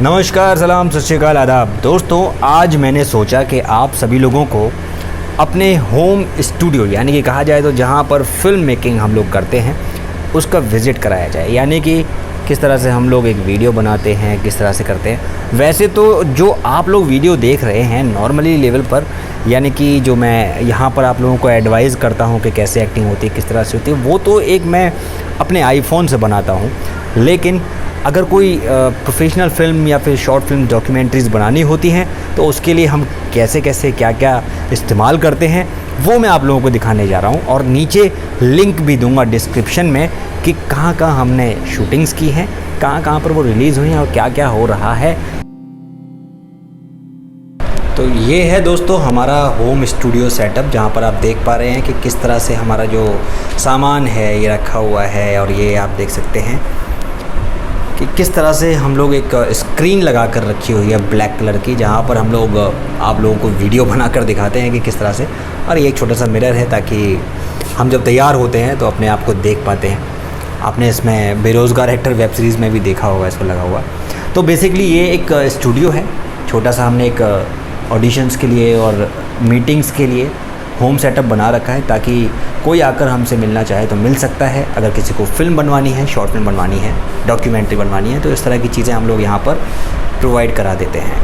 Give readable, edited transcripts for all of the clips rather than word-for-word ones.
नमस्कार, सलाम, सत श्री अकाल, आदाब। दोस्तों, आज मैंने सोचा कि आप सभी लोगों को अपने होम स्टूडियो यानी कि कहा जाए तो जहां पर फ़िल्म मेकिंग हम लोग करते हैं उसका विज़िट कराया जाए। यानी कि किस तरह से हम लोग एक वीडियो बनाते हैं, किस तरह से करते हैं। वैसे तो जो आप लोग वीडियो देख रहे हैं नॉर्मली लेवल पर, यानी कि जो मैं यहाँ पर आप लोगों को एडवाइज़ करता हूँ कि कैसे एक्टिंग होती है, किस तरह से होती है, वो तो एक मैं अपने आईफोन से बनाता हूँ। लेकिन अगर कोई प्रोफेशनल फ़िल्म या फिर शॉर्ट फिल्म डॉक्यूमेंट्रीज़ बनानी होती हैं तो उसके लिए हम कैसे कैसे क्या क्या इस्तेमाल करते हैं वो मैं आप लोगों को दिखाने जा रहा हूँ। और नीचे लिंक भी दूंगा डिस्क्रिप्शन में कि कहाँ कहाँ हमने शूटिंग्स की हैं, कहाँ कहाँ पर वो रिलीज़ हुई हैं और क्या क्या हो रहा है। तो ये है दोस्तों हमारा होम स्टूडियो सेटअप, जहाँ पर आप देख पा रहे हैं कि किस तरह से हमारा जो सामान है ये रखा हुआ है। और ये आप देख सकते हैं कि किस तरह से हम लोग एक स्क्रीन लगा कर रखी हुई है ब्लैक कलर की, जहाँ पर हम लोग आप लोगों को वीडियो बनाकर दिखाते हैं कि किस तरह से। और ये एक छोटा सा मिरर है ताकि हम जब तैयार होते हैं तो अपने आप को देख पाते हैं। आपने इसमें बेरोज़गार एक्टर वेब सीरीज़ में भी देखा होगा इसको लगा हुआ। तो बेसिकली ये एक स्टूडियो है छोटा सा। हमने एक ऑडिशंस के लिए और मीटिंग्स के लिए होम सेटअप बना रखा है ताकि कोई आकर हमसे मिलना चाहे तो मिल सकता है। अगर किसी को फ़िल्म बनवानी है, शॉर्ट फिल्म बनवानी है, डॉक्यूमेंट्री बनवानी है, तो इस तरह की चीज़ें हम लोग यहाँ पर प्रोवाइड करा देते हैं।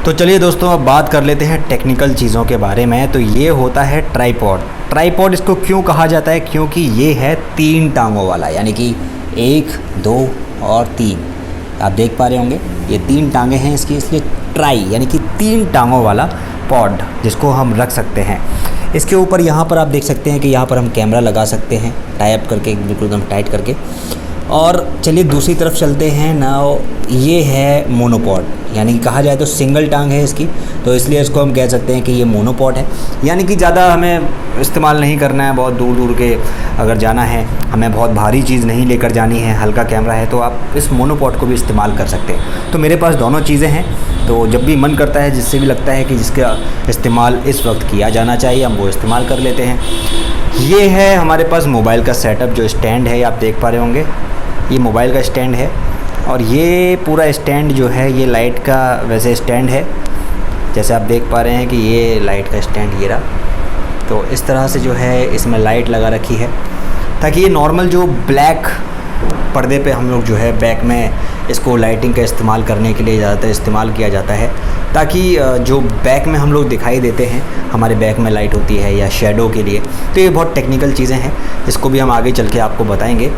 तो चलिए दोस्तों, अब बात कर लेते हैं टेक्निकल चीज़ों के बारे में। तो ये होता है ट्राइपॉड। ट्राइपॉड इसको क्यों कहा जाता है? क्योंकि ये है 3 टांगों वाला, यानी कि 1, 2 और 3। आप देख पा रहे होंगे ये 3 टांगें हैं इसकी, इसलिए ट्राई यानी कि 3 टांगों वाला पॉड जिसको हम रख सकते हैं। इसके ऊपर यहाँ पर आप देख सकते हैं कि यहाँ पर हम कैमरा लगा सकते हैं टाई अप करके, बिल्कुल एकदम टाइट करके। और चलिए दूसरी तरफ चलते हैं ना। ये है मोनोपॉड, यानी कि कहा जाए तो सिंगल टांग है इसकी, तो इसलिए इसको हम कह सकते हैं कि ये मोनोपॉड है। यानी कि ज़्यादा हमें इस्तेमाल नहीं करना है, बहुत दूर दूर के अगर जाना है, हमें बहुत भारी चीज़ नहीं लेकर जानी है, हल्का कैमरा है, तो आप इस मोनोपॉड को भी इस्तेमाल कर सकते हैं। तो मेरे पास दोनों चीज़ें हैं, तो जब भी मन करता है, जिससे भी लगता है कि जिसका इस्तेमाल इस वक्त किया जाना चाहिए, हम वो इस्तेमाल कर लेते हैं। ये है हमारे पास मोबाइल का सेटअप, जो स्टैंड है आप देख पा रहे होंगे, ये मोबाइल का स्टैंड है। और ये पूरा स्टैंड जो है ये लाइट का वैसे स्टैंड है, जैसे आप देख पा रहे हैं कि ये लाइट का स्टैंड ये रहा। तो इस तरह से जो है इसमें लाइट लगा रखी है ताकि ये नॉर्मल जो ब्लैक पर्दे पे हम लोग जो है बैक में इसको लाइटिंग का इस्तेमाल करने के लिए ज़्यादातर इस्तेमाल किया जाता है, ताकि जो बैक में हम लोग दिखाई देते हैं, हमारे बैक में लाइट होती है या शेडो के लिए। तो ये बहुत टेक्निकल चीज़ें हैं, इसको भी हम आगे चल के आपको बताएंगे।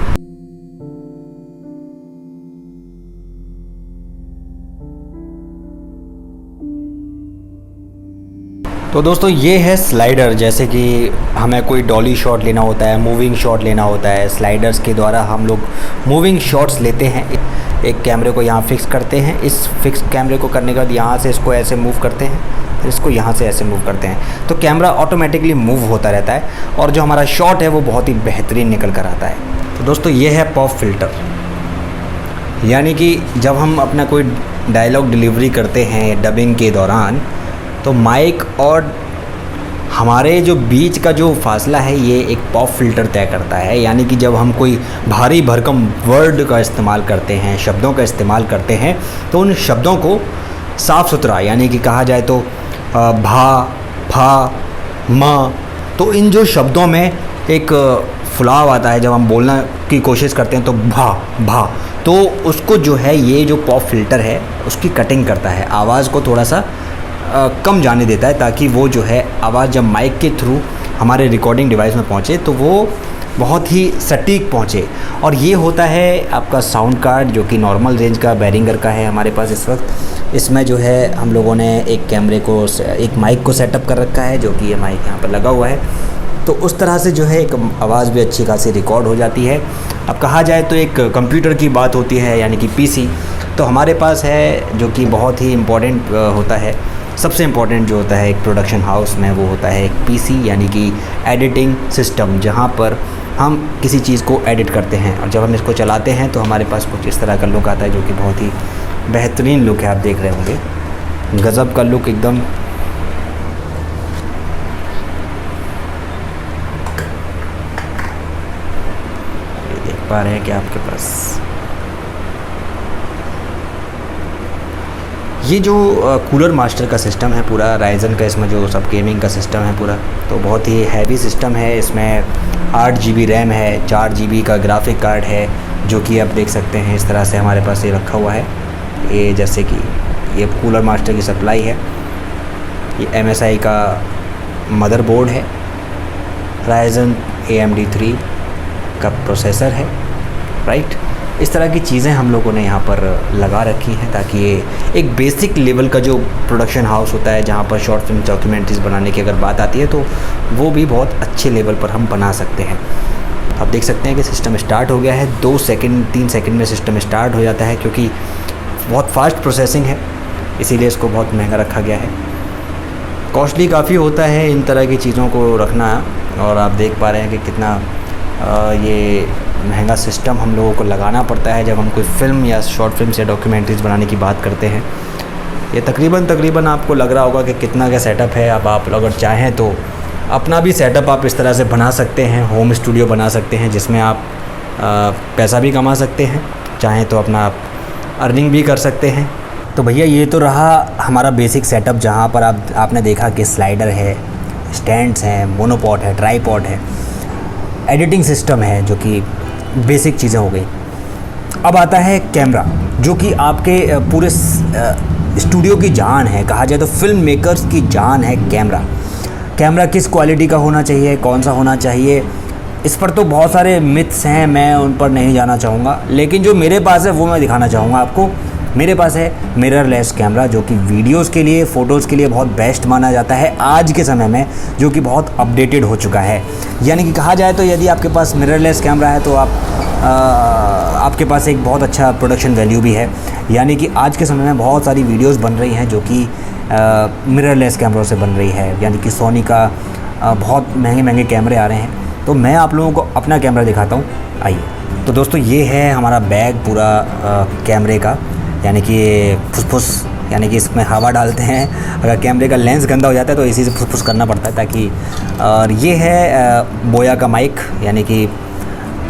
तो दोस्तों ये है स्लाइडर। जैसे कि हमें कोई डॉली शॉट लेना होता है, मूविंग शॉट लेना होता है, स्लाइडर्स के द्वारा हम लोग मूविंग शॉट्स लेते हैं। एक कैमरे को यहाँ फिक्स करते हैं, इस फिक्स कैमरे को करने के बाद यहाँ से इसको ऐसे मूव करते हैं, फिर इसको यहाँ से ऐसे मूव करते हैं, तो कैमरा ऑटोमेटिकली मूव होता रहता है और जो हमारा शॉट है वो बहुत ही बेहतरीन निकल कर आता है। तो दोस्तों ये है पॉप फिल्टर, यानी कि जब हम अपना कोई डायलॉग डिलीवरी करते हैं डबिंग के दौरान, तो माइक और हमारे जो बीच का जो फासला है ये एक पॉप फिल्टर तय करता है। यानी कि जब हम कोई भारी भरकम वर्ड का इस्तेमाल करते हैं, शब्दों का इस्तेमाल करते हैं, तो उन शब्दों को साफ़ सुथरा, यानी कि कहा जाए तो भा, फा, म, तो इन जो शब्दों में एक फुलाव आता है, जब हम बोलना की कोशिश करते हैं तो भा, तो उसको जो है ये जो पॉप फिल्टर है उसकी कटिंग करता है, आवाज़ को थोड़ा सा कम जाने देता है, ताकि वो जो है आवाज़ जब माइक के थ्रू हमारे रिकॉर्डिंग डिवाइस में पहुँचे तो वो बहुत ही सटीक पहुँचे। और ये होता है आपका साउंड कार्ड, जो कि नॉर्मल रेंज का बैरिंगर का है हमारे पास इस वक्त। इसमें जो है हम लोगों ने एक कैमरे को, एक माइक को सेटअप कर रखा है, जो कि ये माइक यहाँ पर लगा हुआ है। तो उस तरह से जो है एक आवाज़ भी अच्छी खासी रिकॉर्ड हो जाती है। अब कहा जाए तो एक कंप्यूटर की बात होती है, यानी कि पीसी, तो हमारे पास है, जो कि बहुत ही इम्पोर्टेंट होता है। सबसे इम्पॉर्टेंट जो होता है एक प्रोडक्शन हाउस में, वो होता है एक पीसी, यानी कि एडिटिंग सिस्टम, जहाँ पर हम किसी चीज़ को एडिट करते हैं। और जब हम इसको चलाते हैं तो हमारे पास कुछ इस तरह का लुक आता है, जो कि बहुत ही बेहतरीन लुक है। आप देख रहे होंगे, गज़ब का लुक एकदम। पा रहे हैं कि आपके पास ये जो कूलर मास्टर का सिस्टम है पूरा, राइजन का इसमें जो सब गेमिंग का सिस्टम है पूरा, तो बहुत ही हैवी सिस्टम है। इसमें 8 GB रैम है, 4 GB का ग्राफिक कार्ड है, जो कि आप देख सकते हैं इस तरह से हमारे पास ये रखा हुआ है। ये जैसे कि ये कूलर मास्टर की सप्लाई है, ये MSI का मदरबोर्ड है, राइजन AMD 3 का प्रोसेसर है, राइट। इस तरह की चीज़ें हम लोगों ने यहाँ पर लगा रखी हैं ताकि ये एक बेसिक लेवल का जो प्रोडक्शन हाउस होता है, जहाँ पर शॉर्ट फिल्म डॉक्यूमेंट्रीज़ बनाने की अगर बात आती है तो वो भी बहुत अच्छे लेवल पर हम बना सकते हैं। आप देख सकते हैं कि सिस्टम स्टार्ट हो गया है, 2 सेकंड 3 सेकंड में सिस्टम स्टार्ट हो जाता है, क्योंकि बहुत फास्ट प्रोसेसिंग है, इसीलिए इसको बहुत महंगा रखा गया है। कॉस्टली काफ़ी होता है इन तरह की चीज़ों को रखना, और आप देख पा रहे हैं कि कितना ये महंगा सिस्टम हम लोगों को लगाना पड़ता है जब हम कोई फ़िल्म या शॉर्ट फिल्म या डॉक्यूमेंट्रीज़ बनाने की बात करते हैं। ये तकरीबन आपको लग रहा होगा कि कितना का सेटअप है। अब आप अगर चाहें तो अपना भी सेटअप आप इस तरह से बना सकते हैं, होम स्टूडियो बना सकते हैं, जिसमें आप पैसा भी कमा सकते हैं, चाहें तो अपना आप अर्निंग भी कर सकते हैं। तो भैया ये तो रहा हमारा बेसिक सेटअप, जहाँ पर आपने देखा कि स्लाइडर है, स्टैंड्स हैं, मोनोपॉड है, ट्राईपॉड है, एडिटिंग सिस्टम है, जो कि बेसिक चीज़ें हो गई। अब आता है कैमरा, जो कि आपके पूरे स्टूडियो की जान है, कहा जाए तो फिल्म मेकर्स की जान है कैमरा किस क्वालिटी का होना चाहिए, कौन सा होना चाहिए, इस पर तो बहुत सारे मिथ्स हैं, मैं उन पर नहीं जाना चाहूँगा। लेकिन जो मेरे पास है वो मैं दिखाना चाहूँगा आपको। मेरे पास है मिररलेस कैमरा, जो कि वीडियोस के लिए, फ़ोटोज़ के लिए बहुत बेस्ट माना जाता है आज के समय में, जो कि बहुत अपडेटेड हो चुका है। यानी कि कहा जाए तो यदि आपके पास मिररलेस कैमरा है तो आपके पास एक बहुत अच्छा प्रोडक्शन वैल्यू भी है। यानी कि आज के समय में बहुत सारी वीडियोस बन रही हैं जो कि मिररलेस कैमरों से बन रही है। यानी कि सोनी का बहुत महंगे कैमरे आ रहे हैं। तो मैं आप लोगों को अपना कैमरा दिखाता हूँ, आइए। तो दोस्तों ये है हमारा बैग पूरा कैमरे का, यानी कि फुसफुस, यानी कि इसमें हवा डालते हैं। अगर कैमरे का लेंस गंदा हो जाता है तो इसी से फुसफुस करना पड़ता है ताकि। और ये है बोया का माइक, यानी कि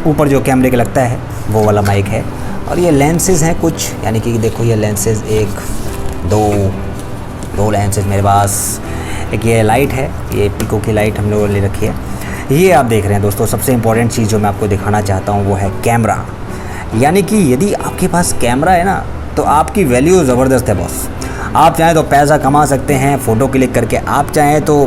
ऊपर जो कैमरे के लगता है वो वाला माइक है। और ये लेंसेज हैं कुछ, यानी कि देखो ये लेंसेज, दो लेंसेज मेरे पास। एक ये लाइट है, ये पिको की लाइट हम लोगों ने ले रखी है। ये आप देख रहे हैं दोस्तों, सबसे इम्पोर्टेंट चीज़ जो मैं आपको दिखाना चाहता हूँ वो है कैमरा। यानी कि यदि आपके पास कैमरा है ना तो आपकी वैल्यू ज़बरदस्त है बॉस। आप चाहें तो पैसा कमा सकते हैं फ़ोटो क्लिक करके, आप चाहें तो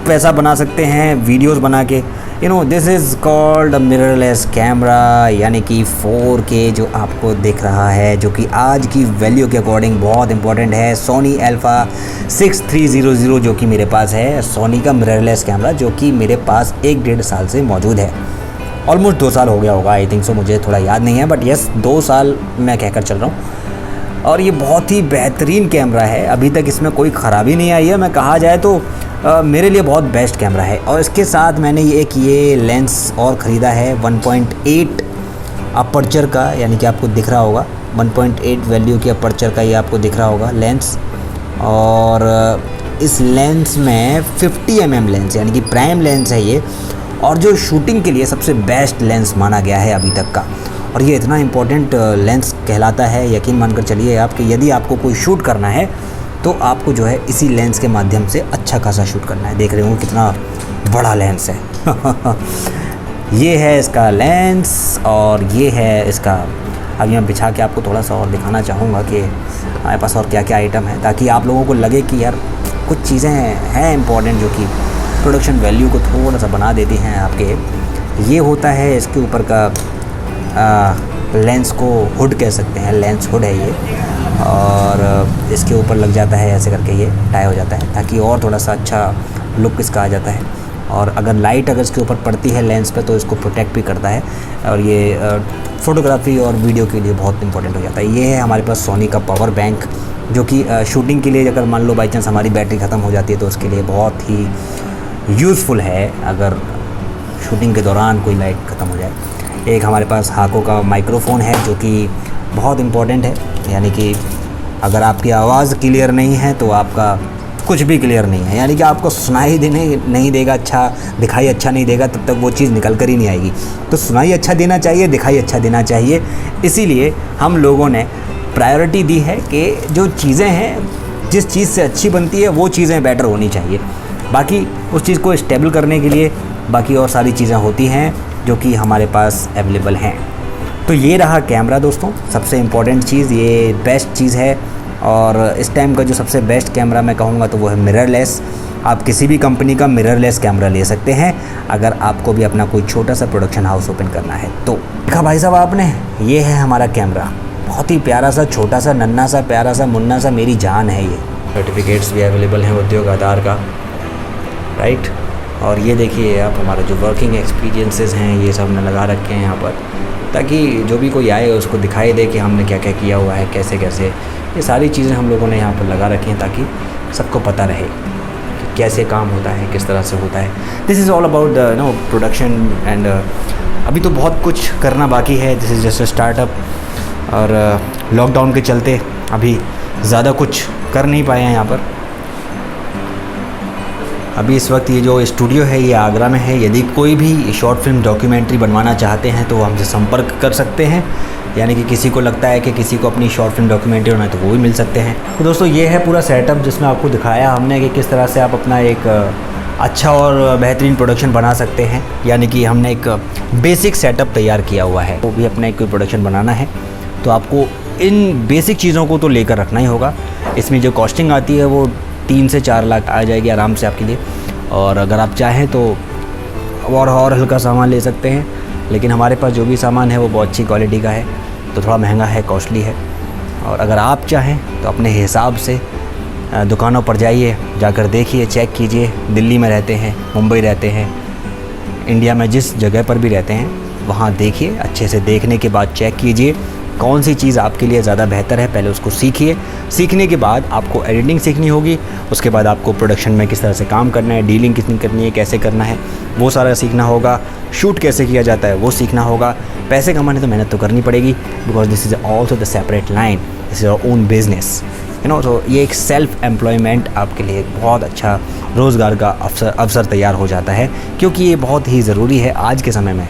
पैसा बना सकते हैं वीडियोस बना के। This is called a mirrorless camera, यानी कि 4K जो आपको दिख रहा है, जो कि आज की वैल्यू के अकॉर्डिंग बहुत इंपॉर्टेंट है। सोनी अल्फ़ा 6300 जो कि मेरे पास है, सोनी का मिररलेस कैमरा, जो कि मेरे पास 1-1.5 साल से मौजूद है। ऑलमोस्ट 2 साल हो गया होगा, आई थिंक सो, मुझे थोड़ा याद नहीं है, बट यस 2 साल मैं कहकर चल रहा हूँ। और ये बहुत ही बेहतरीन कैमरा है, अभी तक इसमें कोई ख़राबी नहीं आई है। मैं कहा जाए तो मेरे लिए बहुत बेस्ट कैमरा है। और इसके साथ मैंने ये लेंस और ख़रीदा है 1.8 अपर्चर का, यानी कि आपको दिख रहा होगा 1.8 वैल्यू की अपर्चर का, ये आपको दिख रहा होगा लेंस। और इस लेंस में 50 mm लेंस, यानी कि प्राइम लेंस है ये, और जो शूटिंग के लिए सबसे बेस्ट लेंस माना गया है अभी तक का। और ये इतना इम्पोर्टेंट लेंस कहलाता है, यकीन मानकर चलिए आप, कि यदि आपको कोई शूट करना है तो आपको जो है इसी लेंस के माध्यम से अच्छा खासा शूट करना है। देख रहे हो कितना बड़ा लेंस है। ये है इसका लेंस, और ये है इसका। अभी मैं बिछा के आपको थोड़ा सा और दिखाना चाहूँगा कि हमारे पास और क्या क्या आइटम है, ताकि आप लोगों को लगे कि यार कुछ चीज़ें हैं इम्पॉर्टेंट जो कि प्रोडक्शन वैल्यू को थोड़ा सा बना देती हैं आपके। ये होता है इसके ऊपर का लेंस को हुड कह सकते हैं, लेंस हुड है ये, और इसके ऊपर लग जाता है ऐसे करके, ये टाई हो जाता है ताकि और थोड़ा सा अच्छा लुक इसका आ जाता है। और अगर लाइट अगर इसके ऊपर पड़ती है लेंस पे तो इसको प्रोटेक्ट भी करता है, और ये फ़ोटोग्राफी और वीडियो के लिए बहुत इंपॉर्टेंट हो जाता है। ये है हमारे पास सोनी का पावर बैंक, जो कि शूटिंग के लिए अगर मान लो बाई चांस हमारी बैटरी ख़त्म हो जाती है तो उसके लिए बहुत ही यूज़फुल है, अगर शूटिंग के दौरान कोई लाइट ख़त्म हो जाए। एक हमारे पास हाको का माइक्रोफ़ोन है जो कि बहुत इम्पोर्टेंट है, यानी कि अगर आपकी आवाज़ क्लियर नहीं है तो आपका कुछ भी क्लियर नहीं है। यानी कि आपको सुनाई देने नहीं देगा अच्छा, दिखाई अच्छा नहीं देगा, तब तक वो चीज़ निकल कर ही नहीं आएगी। तो सुनाई अच्छा देना चाहिए, दिखाई अच्छा देना चाहिए। इसीलिए हम लोगों ने प्रायोरिटी दी है कि जो चीज़ें हैं, जिस चीज़ से अच्छी बनती है वो चीज़ें बेटर होनी चाहिए। बाकी उस चीज़ को स्टेबल करने के लिए बाकी और सारी चीज़ें होती हैं जो कि हमारे पास अवेलेबल हैं। तो ये रहा कैमरा दोस्तों, सबसे इम्पॉर्टेंट चीज़, ये बेस्ट चीज़ है। और इस टाइम का जो सबसे बेस्ट कैमरा मैं कहूँगा तो वो है मिररलेस। आप किसी भी कंपनी का मिररलेस कैमरा ले सकते हैं अगर आपको भी अपना कोई छोटा सा प्रोडक्शन हाउस ओपन करना है तो। देखा भाई साहब आपने, ये है हमारा कैमरा, बहुत ही प्यारा सा, छोटा सा, नन्हा सा, प्यारा सा, मुन्ना सा, मेरी जान है ये। सर्टिफिकेट्स भी अवेलेबल हैं उद्योग आधार का, राइट। और ये देखिए आप, हमारा जो वर्किंग एक्सपीरियंसेस हैं ये सब हमने लगा रखे हैं यहाँ पर, ताकि जो भी कोई आए उसको दिखाई दे कि हमने क्या क्या किया हुआ है, कैसे कैसे। ये सारी चीज़ें हम लोगों ने यहाँ पर लगा रखी हैं ताकि सबको पता रहे कि कैसे काम होता है, किस तरह से होता है। This is all about the production and अभी तो बहुत कुछ करना बाकी है। This is just a startup और लॉकडाउन के चलते अभी ज़्यादा कुछ कर नहीं पाए हैं यहाँ पर। अभी इस वक्त ये जो स्टूडियो है ये आगरा में है। यदि कोई भी शॉर्ट फिल्म डॉक्यूमेंट्री बनवाना चाहते हैं तो हमसे संपर्क कर सकते हैं। यानी कि किसी को लगता है कि किसी को अपनी शॉर्ट फिल्म डॉक्यूमेंट्री बनाए तो वो भी मिल सकते हैं। तो दोस्तों ये है पूरा सेटअप जिसमें आपको दिखाया हमने कि किस तरह से आप अपना एक अच्छा और बेहतरीन प्रोडक्शन बना सकते हैं। यानी कि हमने एक बेसिक सेटअप तैयार किया हुआ है। वो भी अपना एक कोई प्रोडक्शन बनाना है तो आपको इन बेसिक चीज़ों को तो लेकर रखना ही होगा। इसमें जो कॉस्टिंग आती है वो 3 से 4 लाख आ जाएगी आराम से आपके लिए। और अगर आप चाहें तो और हल्का सामान ले सकते हैं, लेकिन हमारे पास जो भी सामान है वो बहुत अच्छी क्वालिटी का है, तो थोड़ा महंगा है, कॉस्टली है। और अगर आप चाहें तो अपने हिसाब से दुकानों पर जाइए, जाकर देखिए, चेक कीजिए। दिल्ली में रहते हैं, मुंबई रहते हैं, इंडिया में जिस जगह पर भी रहते हैं वहाँ देखिए, अच्छे से देखने के बाद चेक कीजिए कौन सी चीज़ आपके लिए ज़्यादा बेहतर है। पहले उसको सीखिए, सीखने के बाद आपको एडिटिंग सीखनी होगी, उसके बाद आपको प्रोडक्शन में किस तरह से काम करना है, डीलिंग कितनी करनी है, कैसे करना है, वो सारा सीखना होगा। शूट कैसे किया जाता है वो सीखना होगा। पैसे कमाने तो मेहनत तो करनी पड़ेगी, because this is also the separate line, this is your own business, तो ये एक सेल्फ एम्प्लॉयमेंट आपके लिए बहुत अच्छा रोज़गार का अवसर तैयार हो जाता है, क्योंकि ये बहुत ही ज़रूरी है आज के समय में।